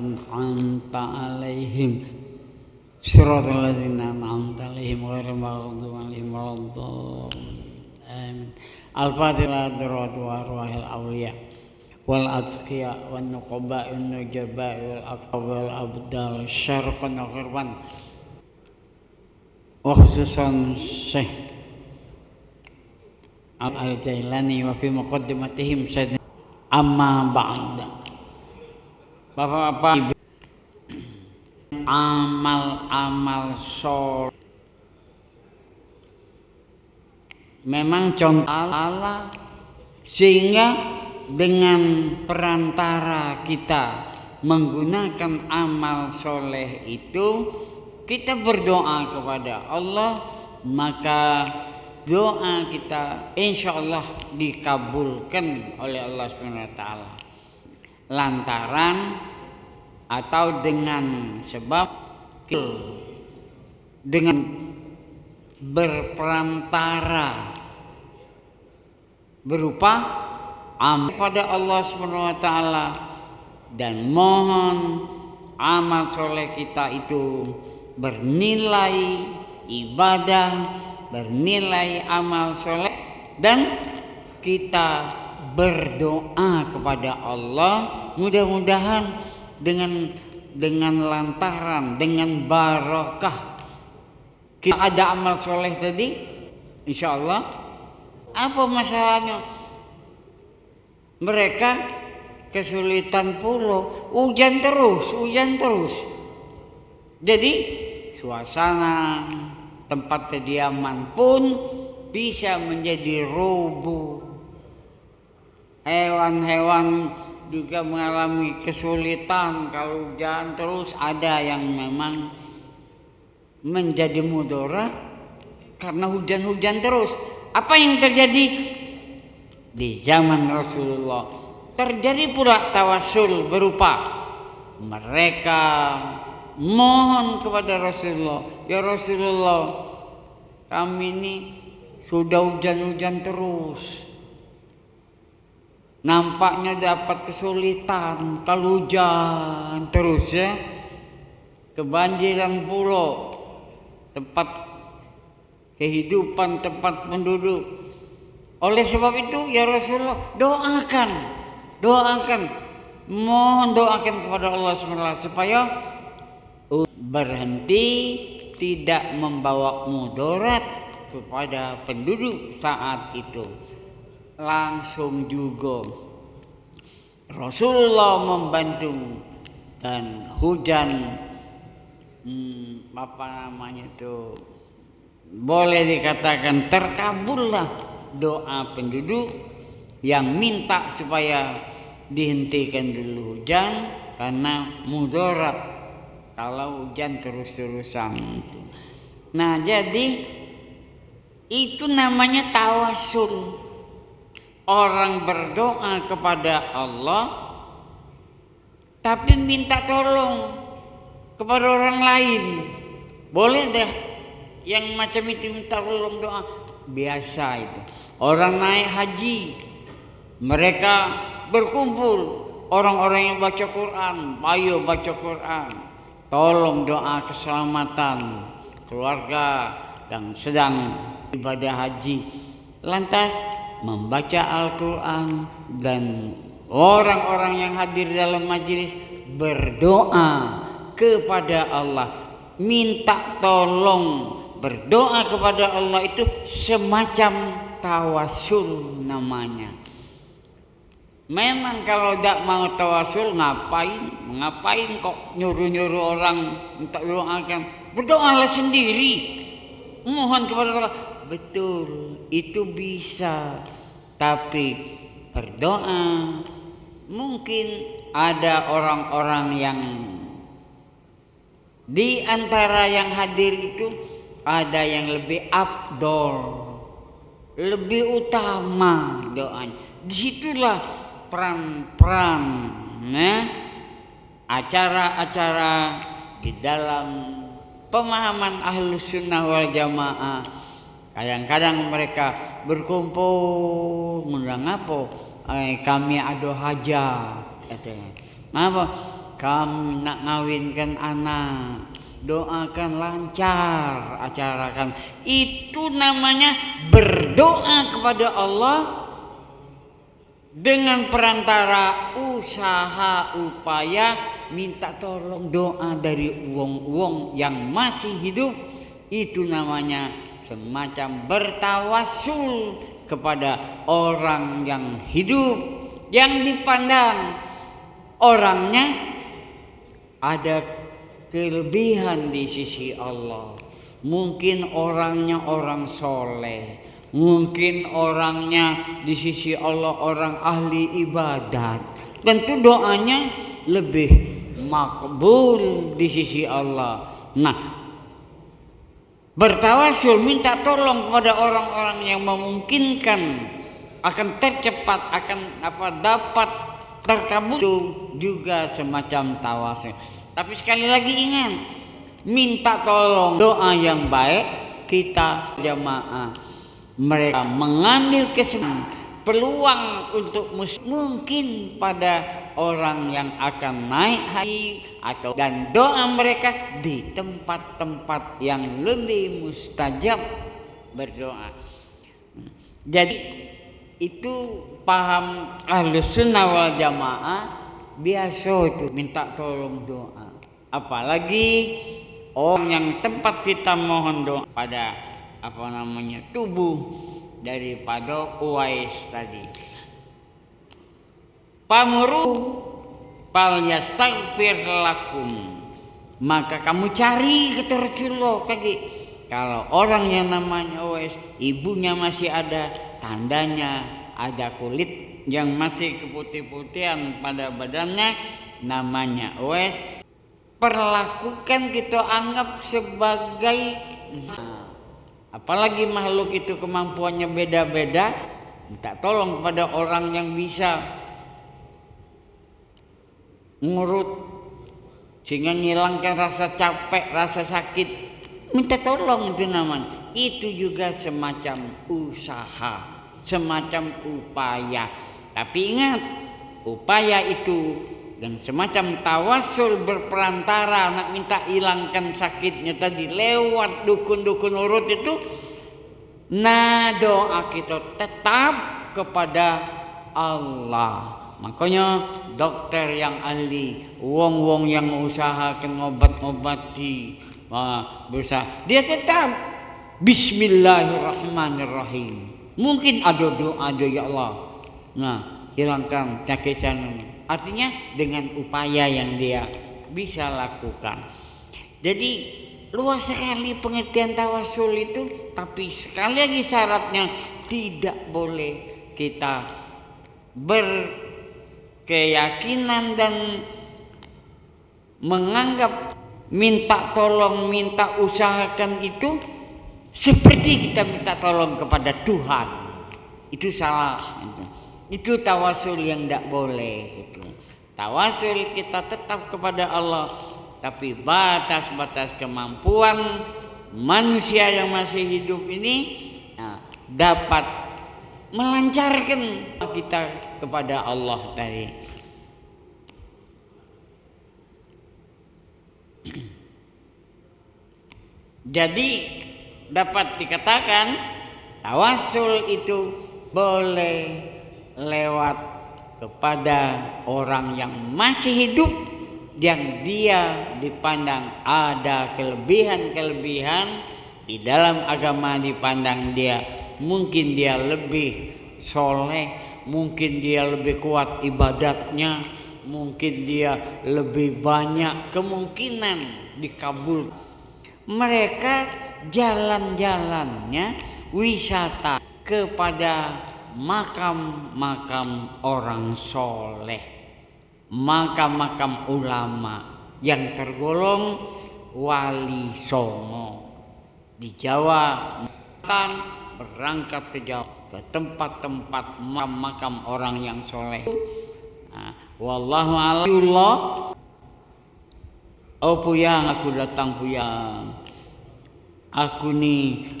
an'amta 'alaihim siratal ladzina an'amta 'alaihim ghairil maghdubi 'alaihim waladdallin. Amin. Al-Fatihah daratu arwahil awliya wal atqiya wan nuqaba wan nujaba wal aqtab wal abdal syarqan wa ghirban wa khususan Syekh Al-Jailani wa fi muqaddimatihim sayyidina amma ba'da. Bapak-bapak, amal-amal soleh memang contoh Allah, sehingga dengan perantara kita menggunakan amal soleh itu kita berdoa kepada Allah, maka doa kita insya Allah dikabulkan oleh Allah SWT, lantaran atau dengan sebab dengan berperantara berupa amal pada Allah SWT, dan mohon amal soleh kita itu bernilai ibadah, bernilai amal soleh, dan kita berdoa kepada Allah mudah-mudahan dengan lantaran, dengan barakah kita ada amal soleh tadi, insya Allah. Apa masalahnya? Mereka kesulitan pula, hujan terus. Jadi suasana tempat kediaman pun bisa menjadi rubuh. Hewan-hewan juga mengalami kesulitan kalau hujan terus. Ada yang memang menjadi mudarat karena hujan-hujan terus. Apa yang terjadi di zaman Rasulullah? Terjadi pula tawasul berupa mereka mohon kepada Rasulullah, ya Rasulullah, kami ini sudah hujan-hujan terus, nampaknya dapat kesulitan kalau hujan terus ya, kebanjiran pulau tempat kehidupan, tempat penduduk. Oleh sebab itu ya Rasulullah, doakan, mohon doakan kepada Allah SWT supaya berhenti, tidak membawa mudarat kepada penduduk saat itu. Langsung juga Rasulullah membantu dan hujan boleh dikatakan terkabullah doa penduduk yang minta supaya dihentikan dulu hujan karena mudarat kalau hujan terus-terusan. Nah, jadi itu namanya tawasul. Orang berdoa kepada Allah tapi minta tolong kepada orang lain. Boleh dah yang macam itu minta tolong doa, biasa itu. Orang naik haji, mereka berkumpul, orang-orang yang baca Quran, ayo baca Quran, tolong doa keselamatan keluarga yang sedang ibadah haji. Lantas membaca Al-Quran dan orang-orang yang hadir dalam majelis berdoa kepada Allah, minta tolong, berdoa kepada Allah itu semacam tawasul namanya. Memang kalau tidak mau tawasul ngapain kok nyuruh-nyuruh orang minta doakan? Berdoalah sendiri, mohon kepada Allah. Betul, itu bisa, tapi berdoa mungkin ada orang-orang yang di antara yang hadir itu ada yang lebih afdol, lebih utama doanya. Disitulah peran-peran acara-acara di dalam pemahaman Ahlus Sunnah wal Jamaah. Kadang-kadang mereka berkumpul, mengapa? Kami ada hajat, katanya. Apa? kamu nak ngawinkan anak, doakan lancar acara kamu. Itu namanya berdoa kepada Allah dengan perantara usaha upaya minta tolong doa dari wong-wong yang masih hidup. Itu namanya semacam bertawassul kepada orang yang hidup, yang dipandang orangnya ada kelebihan di sisi Allah. Mungkin orangnya orang soleh, mungkin orangnya di sisi Allah orang ahli ibadat. Tentu doanya lebih makbul di sisi Allah. Nah, bertawasul minta tolong kepada orang-orang yang memungkinkan akan tercepat, akan dapat terkabul, itu juga semacam tawasul. Tapi sekali lagi ingat, minta tolong doa yang baik kita jamaah, mereka mengambil kesempatan peluang untuk mungkin pada orang yang akan naik haji atau dan doa mereka di tempat-tempat yang lebih mustajab berdoa. Jadi itu paham Ahlus Sunnah wal Jamaah, biasa itu minta tolong doa. Apalagi orang yang tempat kita mohon doa pada tubuh daripada Uwais tadi. Pamuru fal yastaghfir lakum, maka kamu cari kata Rasulullah kaki. Kalau orang yang namanya Uwais, ibunya masih ada, tandanya ada kulit yang masih keputih-putihan pada badannya, namanya Uwais, perlakukan kita anggap sebagai, apalagi makhluk itu kemampuannya beda-beda, minta tolong kepada orang yang bisa ngurut sehingga ngilangkan rasa capek, rasa sakit, minta tolong itu namanya. Itu juga semacam usaha, semacam upaya. Tapi ingat, upaya itu dan semacam tawasul berperantara nak minta hilangkan sakitnya tadi lewat dukun-dukun urut itu. Nah, doa kita tetap kepada Allah. Makanya dokter yang ahli, wong-wong yang usahakan ngobat-ngobati, berusaha, dia tetap Bismillahirrahmanirrahim. Mungkin ada doa ya Allah, nah hilangkan sakit sana. Artinya dengan upaya yang dia bisa lakukan. Jadi luas sekali pengertian tawasul itu, tapi sekali lagi syaratnya tidak boleh kita berkeyakinan dan menganggap minta tolong, minta usahakan itu seperti kita minta tolong kepada Tuhan. Itu salah. Itu tawasul yang tidak boleh. Tawasul kita tetap kepada Allah, tapi batas-batas kemampuan manusia yang masih hidup ini dapat melancarkan kita kepada Allah tadi. Jadi dapat dikatakan tawasul itu boleh lewat kepada orang yang masih hidup, yang dia dipandang ada kelebihan-kelebihan di dalam agama, dipandang dia mungkin dia lebih soleh, mungkin dia lebih kuat ibadatnya, mungkin dia lebih banyak kemungkinan dikabul. Mereka jalan-jalannya wisata kepada makam-makam orang soleh, makam-makam ulama yang tergolong wali songo. Di Jawa kan berangkat ke Jawa, ke tempat-tempat makam orang yang soleh. Wallahu a'lam. Oh puyang, aku datang puyang. Aku nih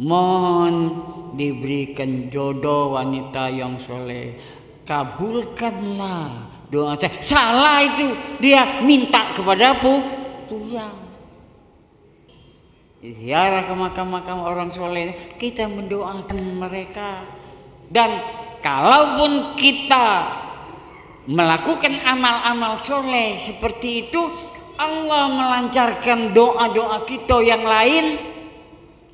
mohon diberikan jodoh wanita yang soleh, kabulkanlah doa saya. Salah itu, dia minta kepada pulang. Ziarah ke makam-makam orang soleh, kita mendoakan mereka. Dan kalaupun kita melakukan amal-amal soleh seperti itu, Allah melancarkan doa-doa kita yang lain,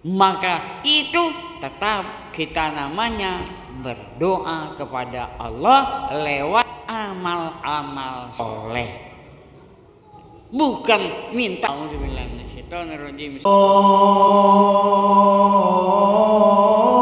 maka itu tetap kita namanya berdoa kepada Allah lewat amal-amal soleh, bukan minta. Auzubillahi minasyaitonir rajim.